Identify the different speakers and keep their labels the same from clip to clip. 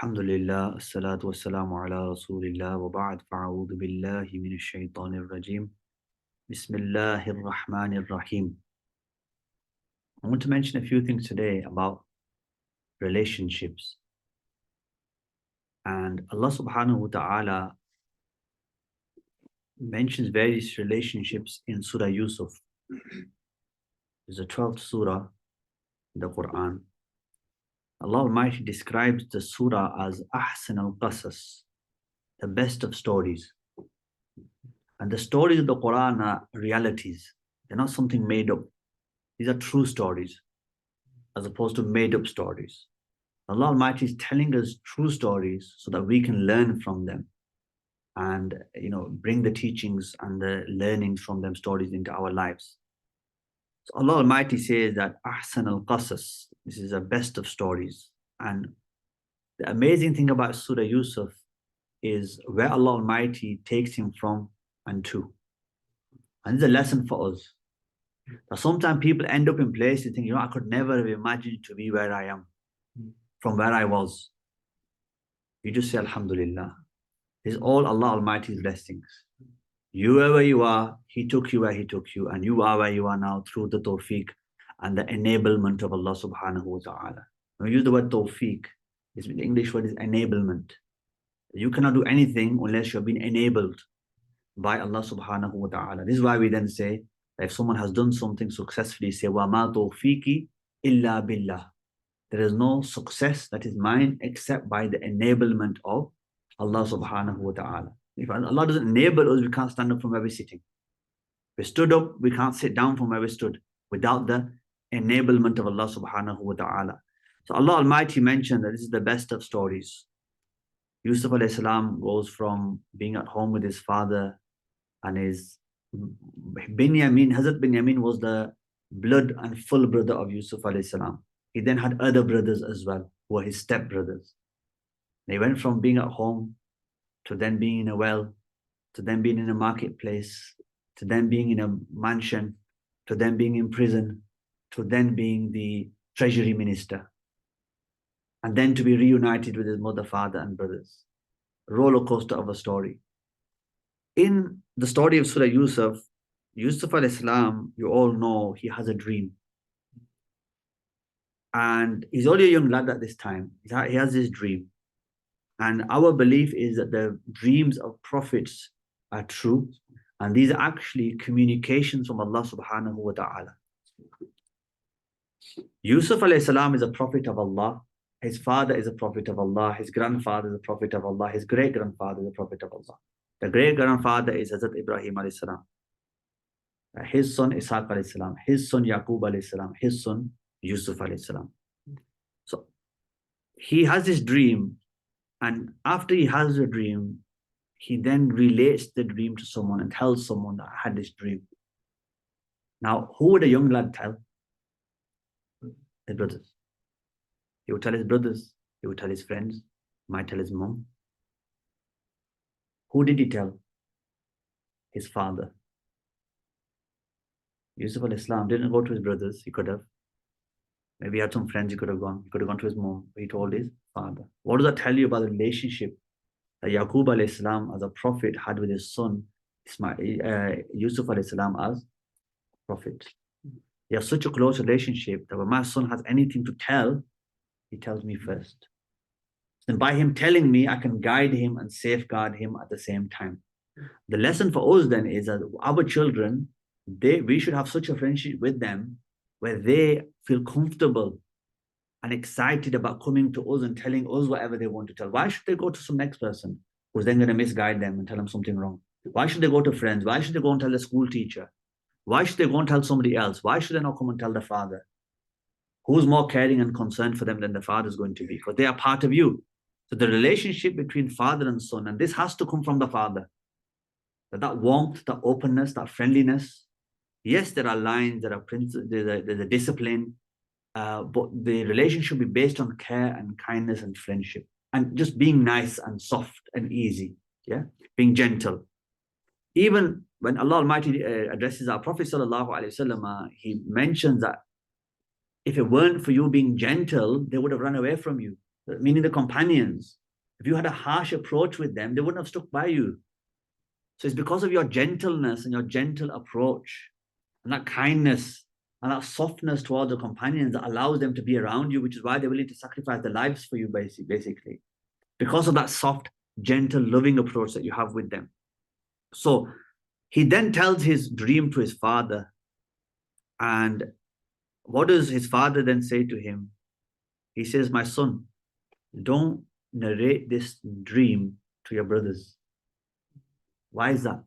Speaker 1: Alhamdulillah, assalatu wassalamu ala rasulillah wa ba'd fa'a'udhu billahi minash shaitanir rajim. Bismillahir rahmanir rahim. I want to mention a few things today about relationships. And Allah subhanahu wa ta'ala mentions various relationships in Surah Yusuf. It's the 12th surah in the Quran. Allah Almighty describes the surah as Ahsan al-Qasas, the best of stories. And the stories of the Quran are realities. They're not something made up. These are true stories, as opposed to made up stories. Allah Almighty is telling us true stories so that we can learn from them and bring the teachings and the learnings from them stories into our lives. So Allah Almighty says that Ahsan al-Qasas, this is the best of stories. And the amazing thing about Surah Yusuf is where Allah Almighty takes him from and to. And this is a lesson for us. That sometimes people end up in places thinking, I could never have imagined to be where I am, from where I was. You just say, Alhamdulillah. This is all Allah Almighty's blessings. You wherever you are, He took you where He took you, and you are where you are now through the tawfiq and the enablement of Allah subhanahu wa ta'ala. When we use the word tawfiq, the English word is enablement. You cannot do anything unless you're being enabled by Allah subhanahu wa ta'ala. This is why we then say, that if someone has done something successfully, say, وَمَا تَوْفِيقِ إِلَّا بِاللَّهِ. There is no success that is mine except by the enablement of Allah subhanahu wa ta'ala. If Allah doesn't enable us, we can't stand up from where we're sitting. If we stood up, we can't sit down from where we stood without the enablement of Allah subhanahu wa ta'ala. So Allah Almighty mentioned that this is the best of stories. Yusuf alayhi salam goes from being at home with his father and his Hazrat Binyamin was the blood and full brother of Yusuf alayhi salam. He then had other brothers as well, who were his stepbrothers. They went from being at home to then being in a well, to then being in a marketplace, to then being in a mansion, to then being in prison, to then being the treasury minister, and then to be reunited with his mother, father, and brothers. Roller coaster of a story. In the story of Surah Yusuf, Yusuf alayhi salam, you all know, he has a dream. And he's only a young lad at this time. He has this dream. And our belief is that the dreams of prophets are true. And these are actually communications from Allah subhanahu wa ta'ala. Yusuf alayhi salam is a prophet of Allah. His father is a prophet of Allah. His grandfather is a prophet of Allah. His great-grandfather is a prophet of Allah. The great-grandfather is Hazrat Ibrahim alayhi salam. His son Ishaq alayhi salam. His son Yaqub alayhi salam. His son Yusuf alayhi salam. So he has this dream, and after he has the dream, he then relates the dream to someone and tells someone that I had this dream. Now, who would a young lad tell? His brothers. He would tell his brothers. He would tell his friends. He might tell his mom. Who did he tell? His father. Yusuf alayhi salam didn't go to his brothers. He could have. Maybe he had some friends he could have gone. He could have gone to his mom. But he told his father. What does that tell you about the relationship that Yaqub alayhi salam as a prophet had with his son Yusuf alayhi salam as prophet? They have such a close relationship that when my son has anything to tell, he tells me first. And by him telling me, I can guide him and safeguard him at the same time. The lesson for us then is that our children, we should have such a friendship with them where they feel comfortable and excited about coming to us and telling us whatever they want to tell. Why should they go to some next person who's then going to misguide them and tell them something wrong? Why should they go to friends? Why should they go and tell the school teacher? Why should they go and tell somebody else? Why should they not come and tell the father? Who's more caring and concerned for them than the father is going to be? Because they are part of you. So the relationship between father and son, and this has to come from the father. That warmth, that openness, that friendliness. Yes, there are lines, there are principles, there's a discipline, but the relationship should be based on care and kindness and friendship, and just being nice and soft and easy, being gentle. Even when Allah Almighty addresses our Prophet sallallahu alaihi wasallam, he mentions that if it weren't for you being gentle, they would have run away from you. meaning the companions. If you had a harsh approach with them, they wouldn't have stuck by you. So it's because of your gentleness and your gentle approach and that kindness and that softness towards the companions that allows them to be around you, which is why they're willing to sacrifice their lives for you, basically. Because of that soft, gentle, loving approach that you have with them. So he then tells his dream to his father. And what does his father then say to him? He says, my son, don't narrate this dream to your brothers. Why is that?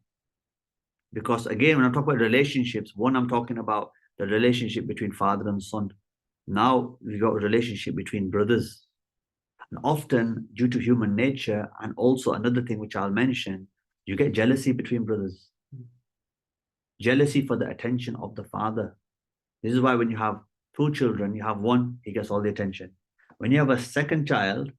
Speaker 1: Because again, when I talk about relationships, one, I'm talking about the relationship between father and son. Now we've got a relationship between brothers. And often, due to human nature, and also another thing which I'll mention, you get jealousy between brothers. Jealousy for the attention of the father. This is why when you have two children, you have one, he gets all the attention. When you have a second child,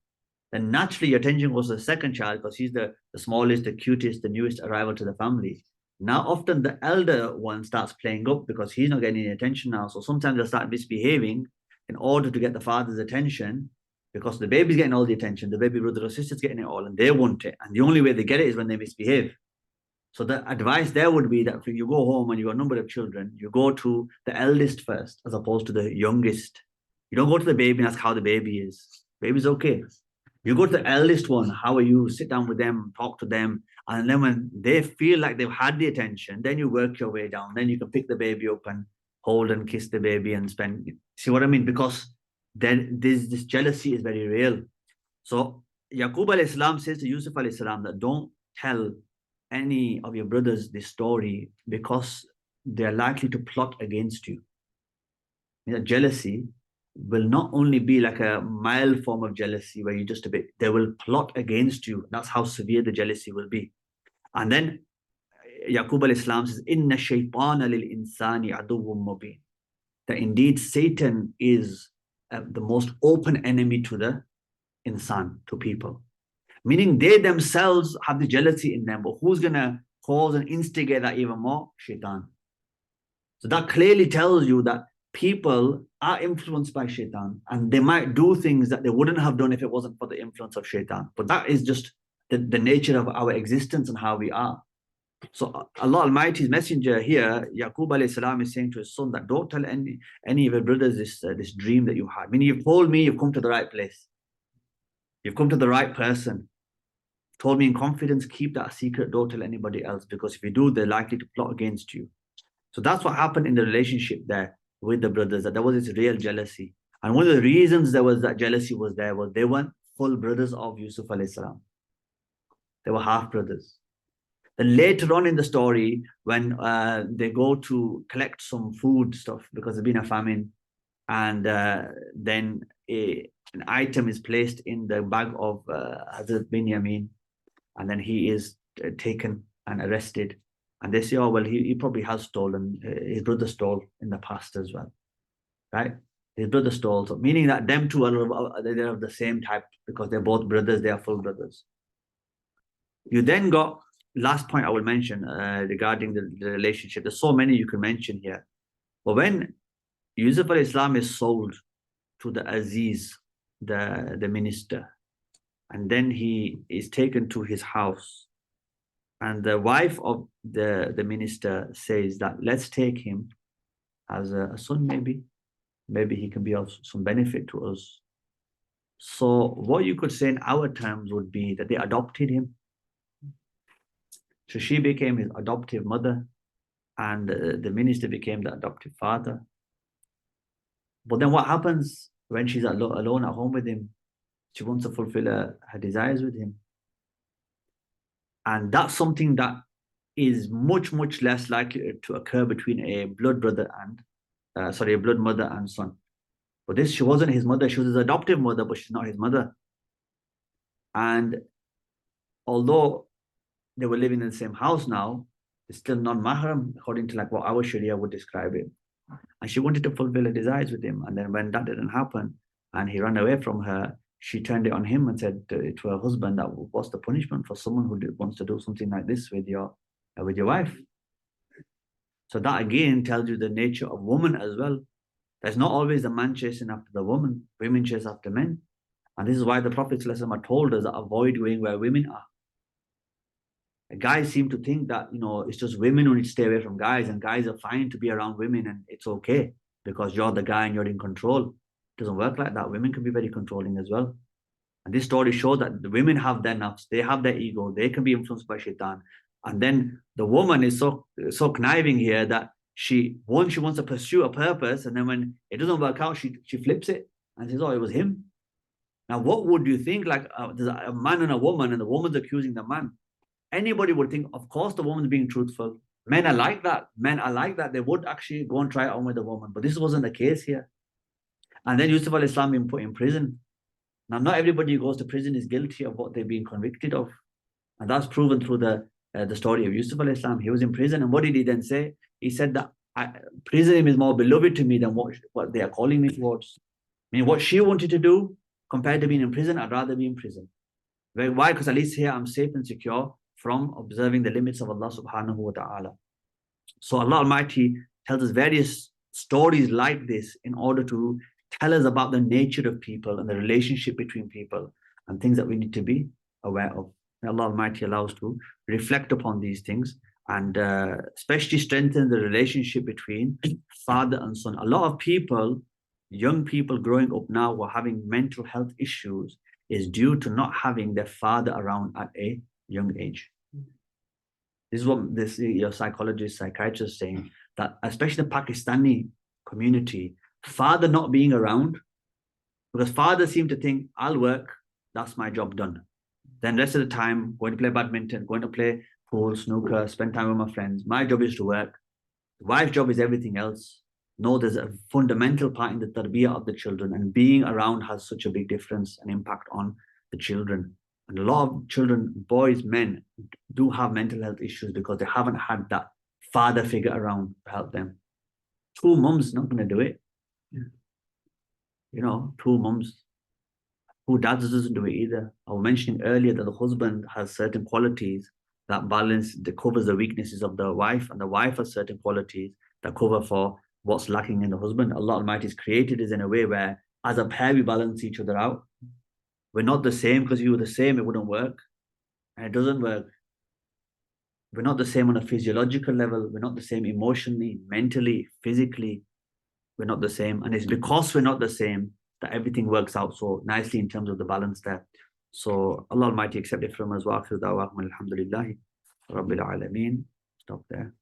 Speaker 1: then naturally your attention goes to the second child because he's the smallest, the cutest, the newest arrival to the family. Now, often the elder one starts playing up because he's not getting any attention now. So sometimes they'll start misbehaving in order to get the father's attention because the baby's getting all the attention, the baby brother or sister's getting it all, and they want it. And the only way they get it is when they misbehave. So the advice there would be that if you go home and you have a number of children, you go to the eldest first as opposed to the youngest. You don't go to the baby and ask how the baby is. Baby's okay. You go to the eldest one, how are you? Sit down with them, talk to them. And then when they feel like they've had the attention, then you work your way down. Then you can pick the baby up and hold and kiss the baby and spend. See what I mean? Because then this jealousy is very real. So Yaqub alayhi salam says to Yusuf alayhi salam that don't tell any of your brothers this story because they're likely to plot against you. That jealousy will not only be like a mild form of jealousy where you just a bit, they will plot against you. That's how severe the jealousy will be. And then Yaqub alayhi salam says, Inna shaytana lil insani aduwwum mubin. That indeed Satan is the most open enemy to the insan, to people. Meaning they themselves have the jealousy in them, but who's going to cause and instigate that even more? Shaitan. So that clearly tells you that people are influenced by shaitan and they might do things that they wouldn't have done if it wasn't for the influence of shaitan. But that is just the nature of our existence and how we are. So Allah Almighty's messenger here, Yaqub alayhi salam, is saying to his son that don't tell any of your brothers this dream that you had. Meaning you've told me, you've come to the right place. You've come to the right person. Told me in confidence, keep that a secret, don't tell anybody else, because if you do, they're likely to plot against you. So that's what happened in the relationship there with the brothers, that there was this real jealousy. And one of the reasons there was that jealousy was there was they weren't full brothers of Yusuf alayhi salam. They were half brothers. Then later on in the story, when they go to collect some food stuff because there's been a famine, and then an item is placed in the bag of Hazrat Binyamin, and then he is taken and arrested. And they say, oh, well, he probably has stolen. His brother stole in the past as well, right? His brother stole. So meaning that them two they're of the same type because they're both brothers, they are full brothers. You then got, last point I will mention regarding the relationship. There's so many you can mention here. But when Yusuf alayhi salam is sold to the Aziz, the minister, and then he is taken to his house, and the wife of the minister says that let's take him as a son, maybe he can be of some benefit to us. So what you could say in our terms would be that they adopted him. So she became his adoptive mother, and the minister became the adoptive father. But then what happens when she's alone at home with him? She wants to fulfill her desires with him. And that's something that is much, much less likely to occur between a blood brother and, a blood mother and son. But this, she wasn't his mother. She was his adoptive mother, but she's not his mother. And although they were living in the same house now, it's still non-mahram, according to like what our Sharia would describe it. And she wanted to fulfill her desires with him. And then when that didn't happen and he ran away from her, she turned it on him and said to her husband that what's the punishment for someone who wants to do something like this with your wife? So that again tells you the nature of woman as well. There's not always the man chasing after the woman. Women chase after men. And this is why the Prophet ﷺ told us that avoid going where women are. Guys seem to think that, it's just women who need to stay away from guys, and guys are fine to be around women and it's okay because you're the guy and you're in control. It doesn't work like that. Women can be very controlling as well. And this story shows that the women have their nafs, they have their ego, they can be influenced by shaitan. And then the woman is so conniving here that she wants to pursue a purpose, and then when it doesn't work out, she flips it and says, oh, it was him. Now, what would you think? Like there's a man and a woman, and the woman's accusing the man. Anybody would think, of course, the woman's being truthful. Men are like that. Men are like that. They would actually go and try it on with the woman. But this wasn't the case here. And then Yusuf al-Islam being put in prison. Now, not everybody who goes to prison is guilty of what they're being convicted of. And that's proven through the story of Yusuf al-Islam. He was in prison. And what did he then say? He said that prison is more beloved to me than what they are calling me towards. I mean, what she wanted to do compared to being in prison, I'd rather be in prison. Why? Because at least here I'm safe and secure from observing the limits of Allah subhanahu wa ta'ala. So Allah Almighty tells us various stories like this in order to tell us about the nature of people and the relationship between people and things that we need to be aware of. May Allah Almighty allow us to reflect upon these things and especially strengthen the relationship between father and son. A lot of people, young people growing up now who are having mental health issues is due to not having their father around at a young age. This is what your psychologist, psychiatrist saying, that especially the Pakistani community, father not being around, because fathers seem to think, I'll work, that's my job done. Then rest of the time, going to play badminton, going to play pool, snooker, spend time with my friends. My job is to work. The wife's job is everything else. No, there's a fundamental part in the tarbiyah of the children, and being around has such a big difference and impact on the children. And a lot of children, boys, men, do have mental health issues because they haven't had that father figure around to help them. Two mums not going to do it. Two mums. Two dads doesn't do it either. I was mentioning earlier that the husband has certain qualities that covers the weaknesses of the wife, and the wife has certain qualities that cover for what's lacking in the husband. Allah Almighty has created us in a way where, as a pair, we balance each other out. We're not the same because if you were the same, it wouldn't work. And it doesn't work. We're not the same on a physiological level. We're not the same emotionally, mentally, physically. We're not the same. And it's because we're not the same that everything works out so nicely in terms of the balance there. So Allah Almighty accept it from us. Wa akhir da'wahum alhamdulillahi rabbil alameen. Stop there.